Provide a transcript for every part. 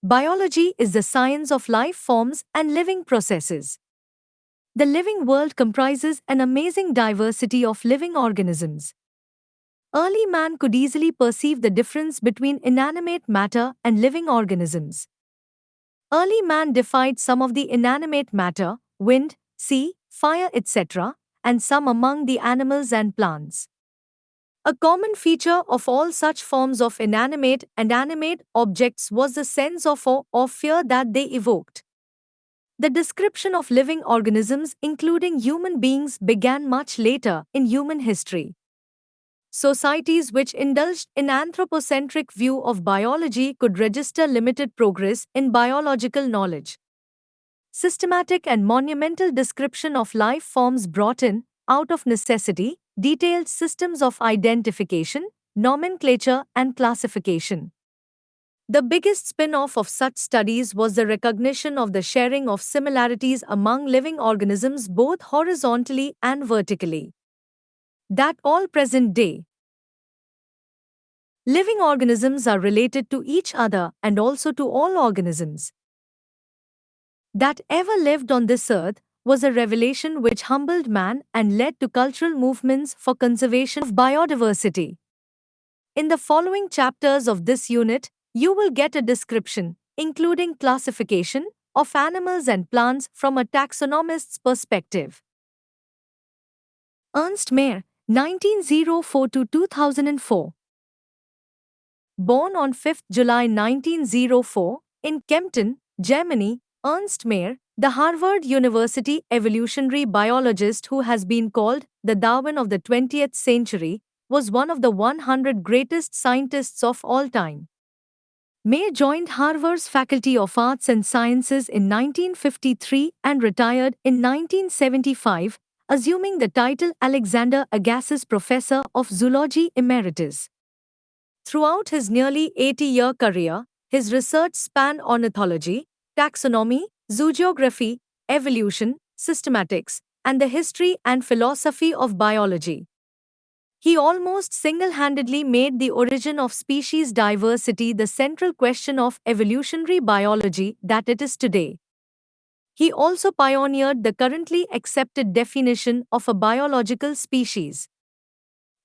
Biology is the science of life forms and living processes. The living world comprises an amazing diversity of living organisms. Early man could easily perceive the difference between inanimate matter and living organisms. Early man defied some of the inanimate matter, wind, sea, fire, etc., and some among the animals and plants. A common feature of all such forms of inanimate and animate objects was the sense of awe or fear that they evoked. The description of living organisms, including human beings, began much later in human history. Societies which indulged in anthropocentric view of biology could register limited progress in biological knowledge. Systematic and monumental description of life forms brought in, out of necessity, detailed systems of identification, nomenclature, and classification. The biggest spin-off of such studies was the recognition of the sharing of similarities among living organisms both horizontally and vertically. That all present-day living organisms are related to each other and also to all organisms that ever lived on this earth was a revelation which humbled man and led to cultural movements for conservation of biodiversity. In the following chapters of this unit, you will get a description, including classification, of animals and plants from a taxonomist's perspective. Ernst Mayr, 1904 to 2004. Born on 5 July 1904, in Kempten, Germany, Ernst Mayr, the Harvard University evolutionary biologist who has been called the Darwin of the 20th century, was one of the 100 greatest scientists of all time. Mayr joined Harvard's Faculty of Arts and Sciences in 1953 and retired in 1975, assuming the title Alexander Agassiz Professor of Zoology Emeritus. Throughout his nearly 80-year career, his research spanned ornithology, taxonomy, zoogeography, evolution, systematics, and the history and philosophy of biology. He almost single-handedly made the origin of species diversity the central question of evolutionary biology that it is today. He also pioneered the currently accepted definition of a biological species.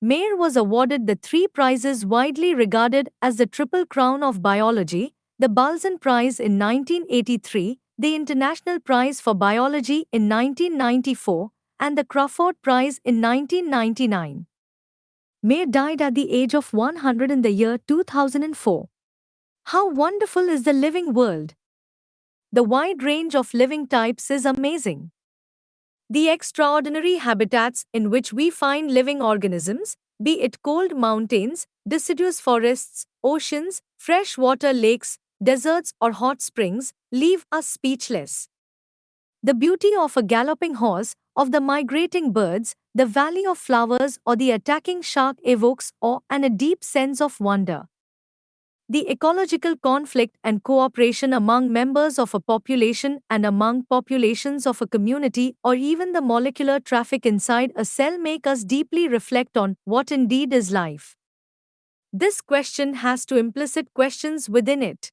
Mayr was awarded the three prizes widely regarded as the Triple Crown of Biology, the Balzan Prize in 1983, the International Prize for Biology in 1994, and the Crawford Prize in 1999. Mayr died at the age of 100 in the year 2004. How wonderful is the living world! The wide range of living types is amazing. The extraordinary habitats in which we find living organisms, be it cold mountains, deciduous forests, oceans, freshwater lakes, deserts, or hot springs, leave us speechless. The beauty of a galloping horse, of the migrating birds, the valley of flowers, or the attacking shark evokes awe and a deep sense of wonder. The ecological conflict and cooperation among members of a population and among populations of a community, or even the molecular traffic inside a cell, make us deeply reflect on what indeed is life. This question has two implicit questions within it.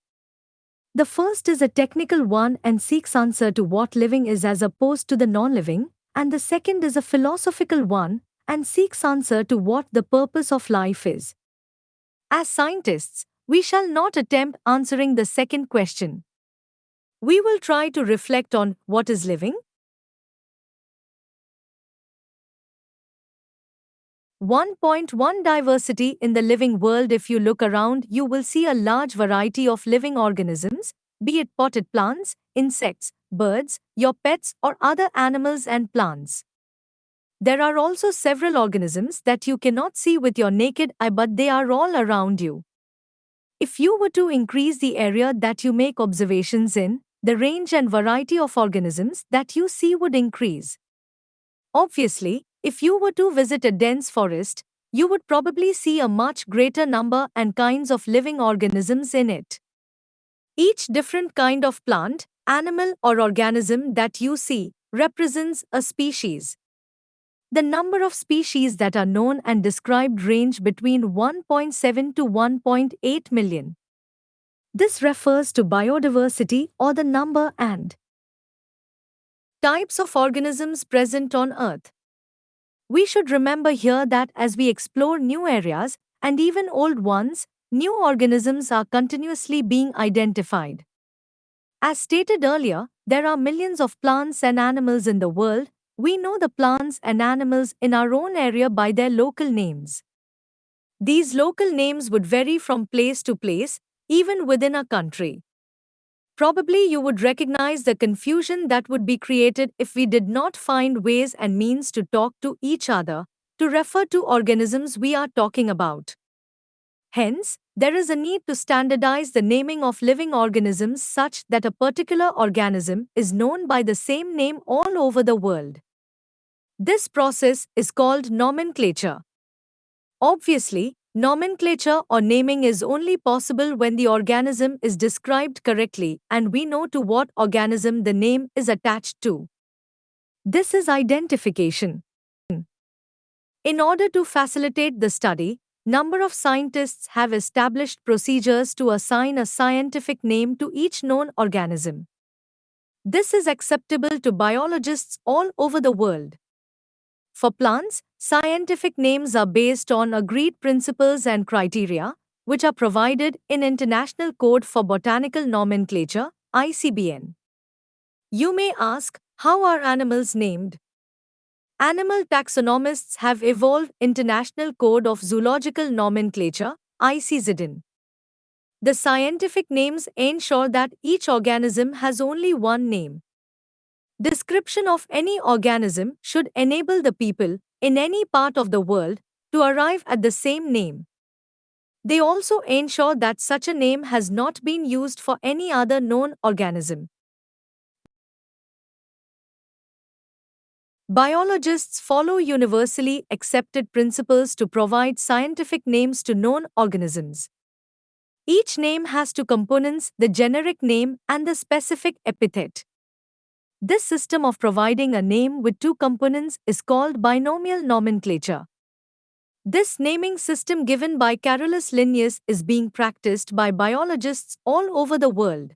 The first is a technical one and seeks answer to what living is as opposed to the non-living, and the second is a philosophical one and seeks answer to what the purpose of life is. As scientists, we shall not attempt answering the second question. We will try to reflect on what is living. 1.1 Diversity in the living world. If you look around, you will see a large variety of living organisms, be it potted plants, insects, birds, your pets, or other animals and plants. There are also several organisms that you cannot see with your naked eye, but they are all around you. If you were to increase the area that you make observations in, the range and variety of organisms that you see would increase. Obviously, if you were to visit a dense forest, you would probably see a much greater number and kinds of living organisms in it. Each different kind of plant, animal, or organism that you see represents a species. The number of species that are known and described range between 1.7 to 1.8 million. This refers to biodiversity or the number and types of organisms present on Earth. We should remember here that as we explore new areas, and even old ones, new organisms are continuously being identified. As stated earlier, there are millions of plants and animals in the world. We know the plants and animals in our own area by their local names. These local names would vary from place to place, even within a country. Probably you would recognize the confusion that would be created if we did not find ways and means to talk to each other, to refer to organisms we are talking about. Hence, there is a need to standardize the naming of living organisms such that a particular organism is known by the same name all over the world. This process is called nomenclature. Obviously, nomenclature or naming is only possible when the organism is described correctly and we know to what organism the name is attached to. This is identification. In order to facilitate the study, number of scientists have established procedures to assign a scientific name to each known organism. This is acceptable to biologists all over the world. For plants, scientific names are based on agreed principles and criteria, which are provided in International Code for Botanical Nomenclature, ICBN. You may ask, how are animals named? Animal taxonomists have evolved International Code of Zoological Nomenclature, ICZN. The scientific names ensure that each organism has only one name. Description of any organism should enable the people, in any part of the world, to arrive at the same name. They also ensure that such a name has not been used for any other known organism. Biologists follow universally accepted principles to provide scientific names to known organisms. Each name has two components, the generic name and the specific epithet. This system of providing a name with two components is called binomial nomenclature. This naming system given by Carolus Linnaeus is being practiced by biologists all over the world.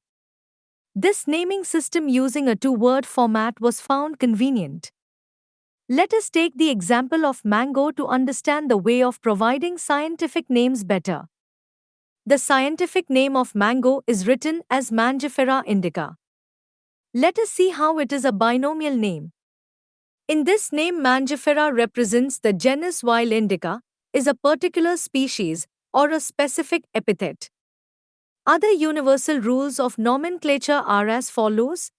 This naming system using a two-word format was found convenient. Let us take the example of mango to understand the way of providing scientific names better. The scientific name of mango is written as Mangifera indica. Let us see how it is a binomial name. In this name, Mangifera represents the genus, while indica is a particular species or a specific epithet. Other universal rules of nomenclature are as follows.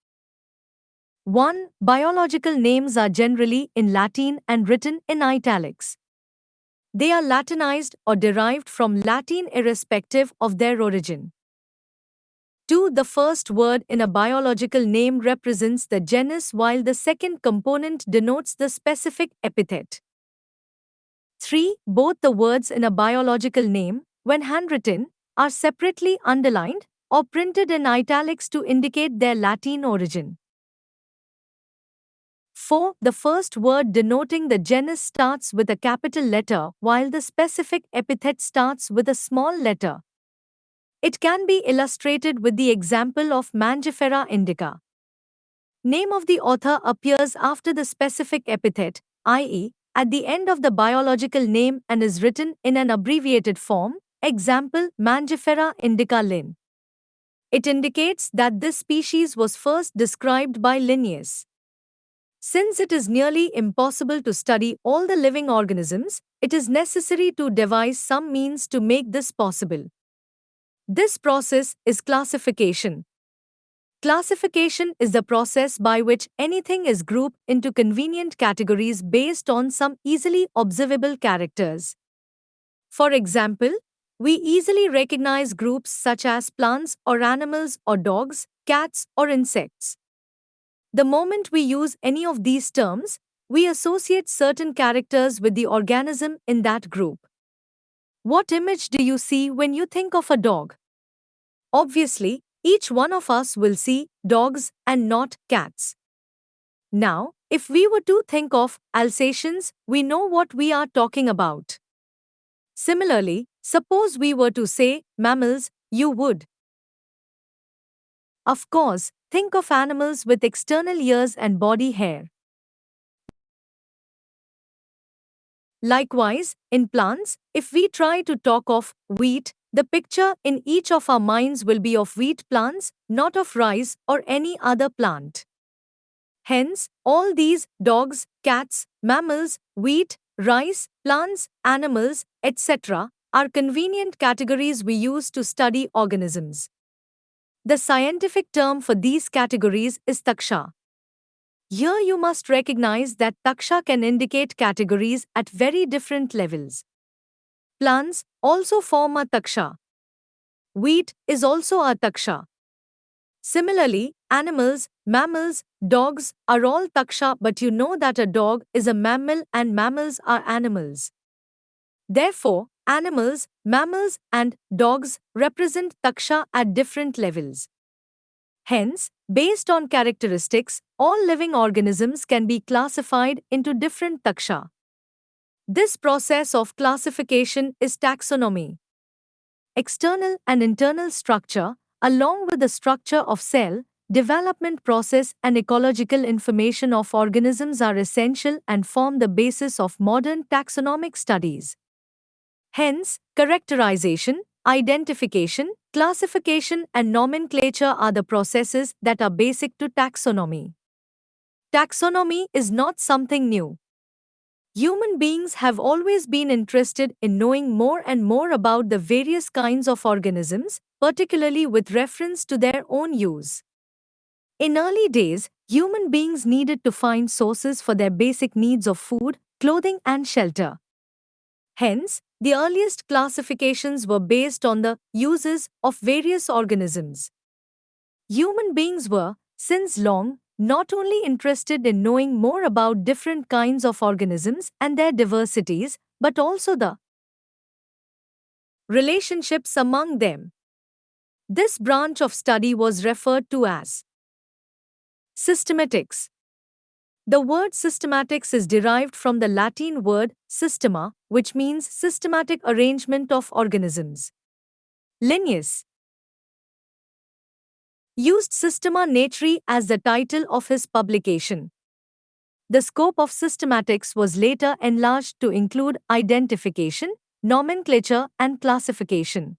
1. Biological names are generally in Latin and written in italics. They are Latinized or derived from Latin irrespective of their origin. 2. The first word in a biological name represents the genus while the second component denotes the specific epithet. 3. Both the words in a biological name, when handwritten, are separately underlined or printed in italics to indicate their Latin origin. 4. The first word denoting the genus starts with a capital letter while the specific epithet starts with a small letter. It can be illustrated with the example of Mangifera indica. Name of the author appears after the specific epithet, i.e., at the end of the biological name and is written in an abbreviated form, example Mangifera indica Linn. It indicates that this species was first described by Linnaeus. Since it is nearly impossible to study all the living organisms, it is necessary to devise some means to make this possible. This process is classification. Classification is the process by which anything is grouped into convenient categories based on some easily observable characters. For example, we easily recognize groups such as plants or animals or dogs, cats or insects. The moment we use any of these terms, we associate certain characters with the organism in that group. What image do you see when you think of a dog? Obviously, each one of us will see dogs and not cats. Now, if we were to think of Alsatians, we know what we are talking about. Similarly, suppose we were to say mammals, you would Of course, think of animals with external ears and body hair. Likewise, in plants, if we try to talk of wheat, the picture in each of our minds will be of wheat plants, not of rice or any other plant. Hence, all these dogs, cats, mammals, wheat, rice, plants, animals, etc., are convenient categories we use to study organisms. The scientific term for these categories is taksha. Here you must recognize that taksha can indicate categories at very different levels. Plants also form a taksha. Wheat is also a taksha. Similarly, animals, mammals, dogs are all taksha, but you know that a dog is a mammal and mammals are animals. Therefore, animals, mammals, and dogs represent taksha at different levels. Hence, based on characteristics, all living organisms can be classified into different taksha. This process of classification is taxonomy. External and internal structure, along with the structure of cell, development process and ecological information of organisms are essential and form the basis of modern taxonomic studies. Hence, characterization, identification, classification and nomenclature are the processes that are basic to taxonomy. Taxonomy is not something new. Human beings have always been interested in knowing more and more about the various kinds of organisms, particularly with reference to their own use. In early days, human beings needed to find sources for their basic needs of food, clothing, and shelter. Hence, the earliest classifications were based on the uses of various organisms. Human beings were, since long, not only interested in knowing more about different kinds of organisms and their diversities, but also the relationships among them. This branch of study was referred to as systematics. The word systematics is derived from the Latin word systema, which means systematic arrangement of organisms. Linnaeus used Systema Naturae as the title of his publication. The scope of systematics was later enlarged to include identification, nomenclature, and classification.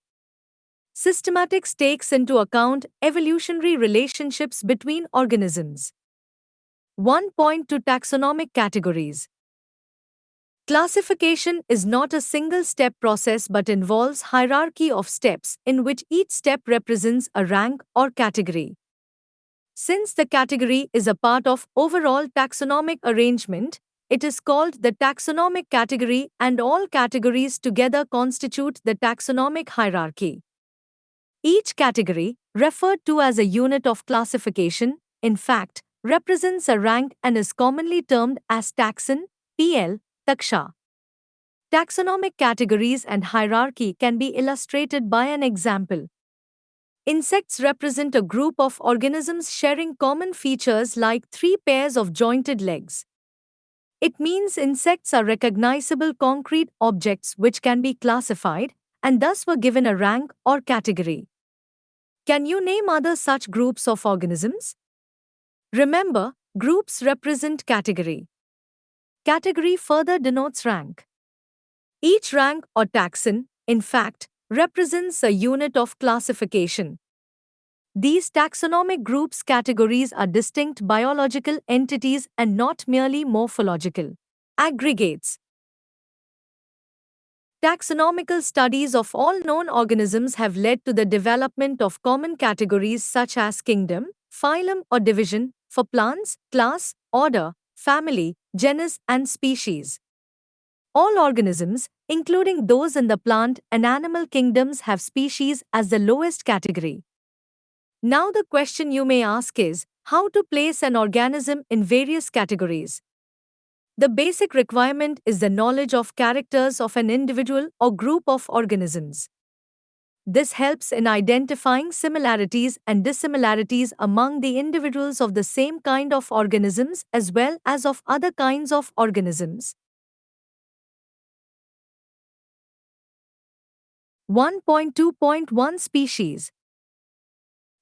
Systematics takes into account evolutionary relationships between organisms. 1 point to taxonomic categories. Classification is not a single-step process but involves hierarchy of steps in which each step represents a rank or category. Since the category is a part of overall taxonomic arrangement, it is called the taxonomic category and all categories together constitute the taxonomic hierarchy. Each category, referred to as a unit of classification, in fact, represents a rank and is commonly termed as taxon, PL, taksha. Taxonomic categories and hierarchy can be illustrated by an example. Insects represent a group of organisms sharing common features like 3 pairs of jointed legs. It means insects are recognizable concrete objects which can be classified and thus were given a rank or category. Can you name other such groups of organisms? Remember, groups represent category. Category further denotes rank. Each rank or taxon, in fact, represents a unit of classification. These taxonomic groups categories are distinct biological entities and not merely morphological aggregates. Taxonomical studies of all known organisms have led to the development of common categories such as kingdom, phylum or division, for plants, class, order, family, genus, and species. All organisms, including those in the plant and animal kingdoms, have species as the lowest category. Now the question you may ask is, how to place an organism in various categories? The basic requirement is the knowledge of characters of an individual or group of organisms. This helps in identifying similarities and dissimilarities among the individuals of the same kind of organisms as well as of other kinds of organisms. 1.2.1 Species.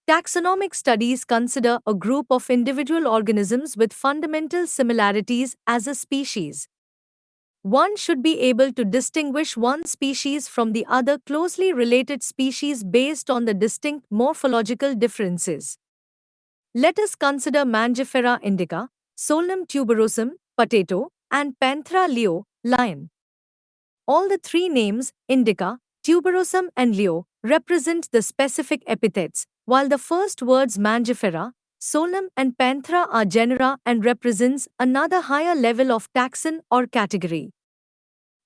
Taxonomic studies consider a group of individual organisms with fundamental similarities as a species. One should be able to distinguish one species from the other closely related species based on the distinct morphological differences. Let us consider Mangifera indica, Solanum tuberosum, potato, and Panthera leo, lion. All the three names, indica, tuberosum, and leo, represent the specific epithets, while the first words Mangifera, Solanum, and Panthera are genera and represents another higher level of taxon or category.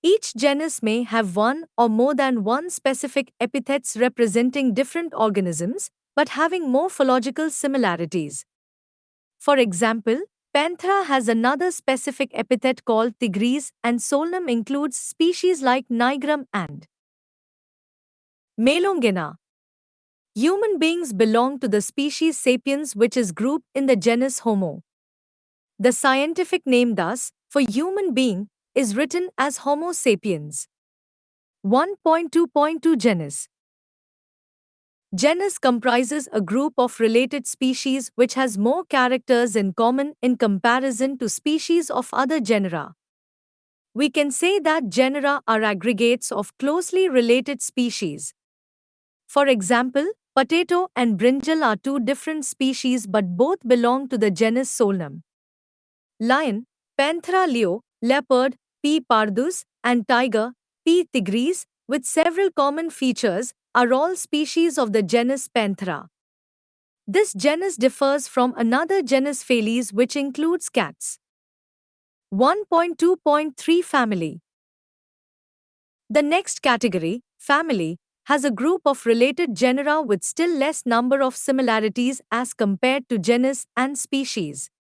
Each genus may have one or more than one specific epithets representing different organisms, but having morphological similarities. For example, Panthera has another specific epithet called tigris, and Solanum includes species like Nigrum and Melongena. Human beings belong to the species Sapiens, which is grouped in the genus Homo. The scientific name thus, for human being, is written as Homo sapiens. 1.2.2 Genus. Genus comprises a group of related species which has more characters in common in comparison to species of other genera. We can say that genera are aggregates of closely related species. For example, potato and brinjal are two different species but both belong to the genus Solanum. Lion, Panthera leo, leopard, P. pardus, and tiger, P. tigris, with several common features, are all species of the genus Panthera. This genus differs from another genus Felis which includes cats. 1.2.3 Family. The next category, family, has a group of related genera with still less number of similarities as compared to genus and species.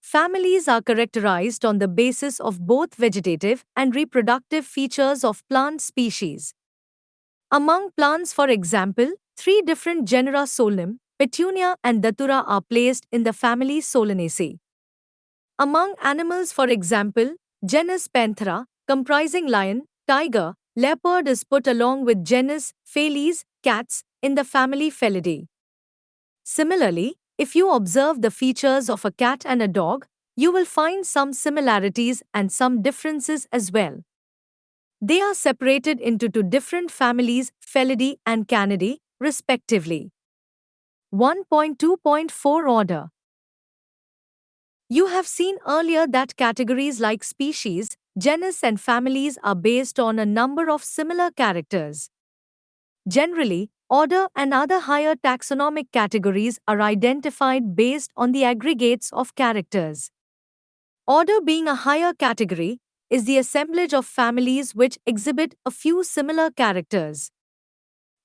Families are characterized on the basis of both vegetative and reproductive features of plant species. Among plants, for example, three different genera Solanum, Petunia, and Datura are placed in the family Solanaceae. Among animals, for example, genus Panthera, comprising lion, tiger, leopard is put along with genus Felis, cats, in the family Felidae. Similarly, if you observe the features of a cat and a dog, you will find some similarities and some differences as well. They are separated into two different families, Felidae and Canidae, respectively. 1.2.4 Order. You have seen earlier that categories like species, genus, and families are based on a number of similar characters. Generally, order and other higher taxonomic categories are identified based on the aggregates of characters. Order, being a higher category, is the assemblage of families which exhibit a few similar characters.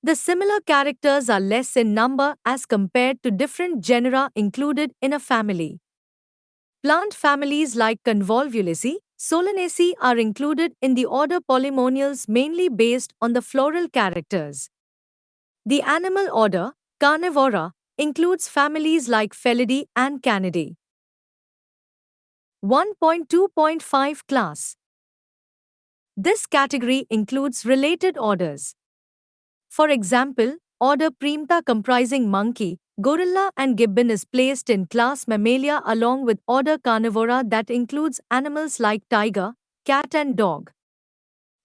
The similar characters are less in number as compared to different genera included in a family. Plant families like Convolvulaceae, Solanaceae are included in the order Polynomials mainly based on the floral characters. The animal order, Carnivora, includes families like Felidae and Canidae. 1.2.5 Class. This category includes related orders. For example, order Primata comprising monkey, gorilla and gibbon is placed in class Mammalia along with order Carnivora that includes animals like tiger, cat and dog.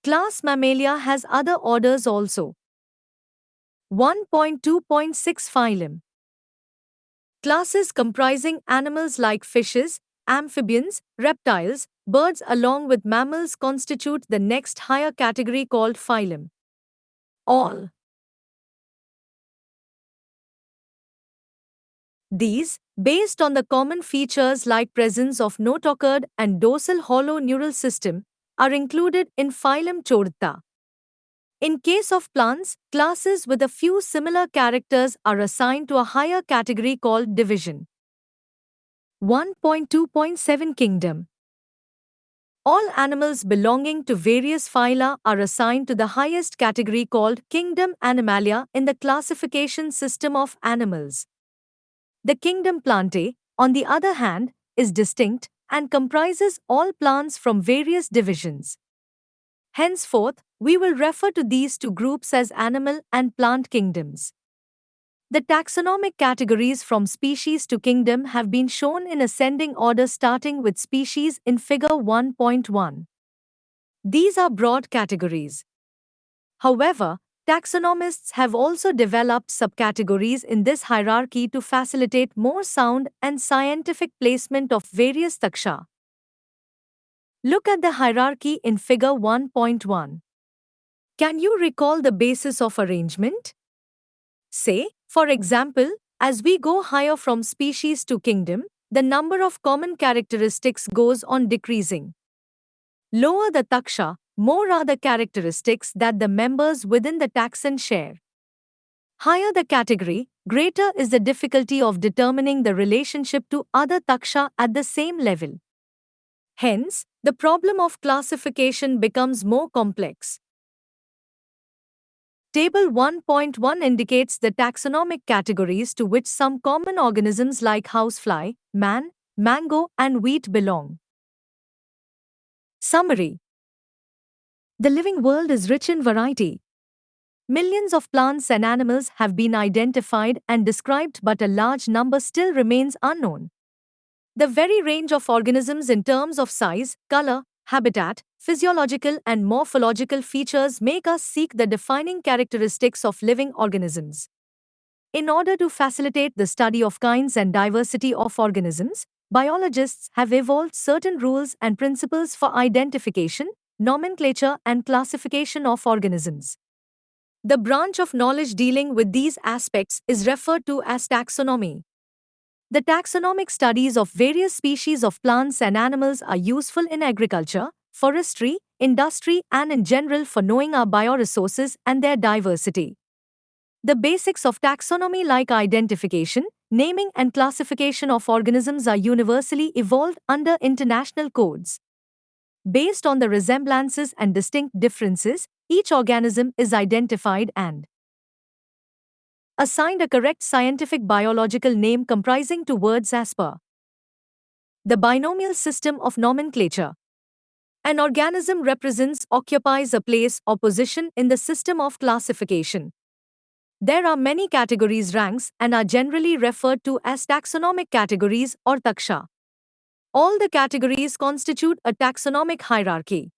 Class Mammalia has other orders also. 1.2.6 Phylum. Classes comprising animals like fishes, amphibians, reptiles, birds along with mammals constitute the next higher category called phylum. All these, based on the common features like presence of notochord and dorsal hollow neural system, are included in phylum Chordata. In case of plants, classes with a few similar characters are assigned to a higher category called division. 1.2.7 Kingdom. All animals belonging to various phyla are assigned to the highest category called Kingdom Animalia in the classification system of animals. The kingdom Plantae, on the other hand, is distinct and comprises all plants from various divisions. Henceforth, we will refer to these two groups as animal and plant kingdoms. The taxonomic categories from species to kingdom have been shown in ascending order starting with species in Figure 1.1. These are broad categories. However, taxonomists have also developed subcategories in this hierarchy to facilitate more sound and scientific placement of various taxa. Look at the hierarchy in Figure 1.1. Can you recall the basis of arrangement? Say, for example, as we go higher from species to kingdom, the number of common characteristics goes on decreasing. Lower the taxa, more are the characteristics that the members within the taxon share. Higher the category, greater is the difficulty of determining the relationship to other taxa at the same level. Hence, the problem of classification becomes more complex. Table 1.1 indicates the taxonomic categories to which some common organisms like housefly, man, mango, and wheat belong. Summary: the living world is rich in variety. Millions of plants and animals have been identified and described, but a large number still remains unknown. The very range of organisms in terms of size, color, habitat, physiological and morphological features make us seek the defining characteristics of living organisms. In order to facilitate the study of kinds and diversity of organisms, biologists have evolved certain rules and principles for identification, nomenclature, and classification of organisms. The branch of knowledge dealing with these aspects is referred to as taxonomy. The taxonomic studies of various species of plants and animals are useful in agriculture, forestry, industry, and in general for knowing our bioresources and their diversity. The basics of taxonomy, like identification, naming, and classification of organisms, are universally evolved under international codes. Based on the resemblances and distinct differences, each organism is identified and assigned a correct scientific biological name comprising two words as per the binomial system of nomenclature. An organism occupies a place or position in the system of classification. There are many categories ranks and are generally referred to as taxonomic categories or taxa. All the categories constitute a taxonomic hierarchy.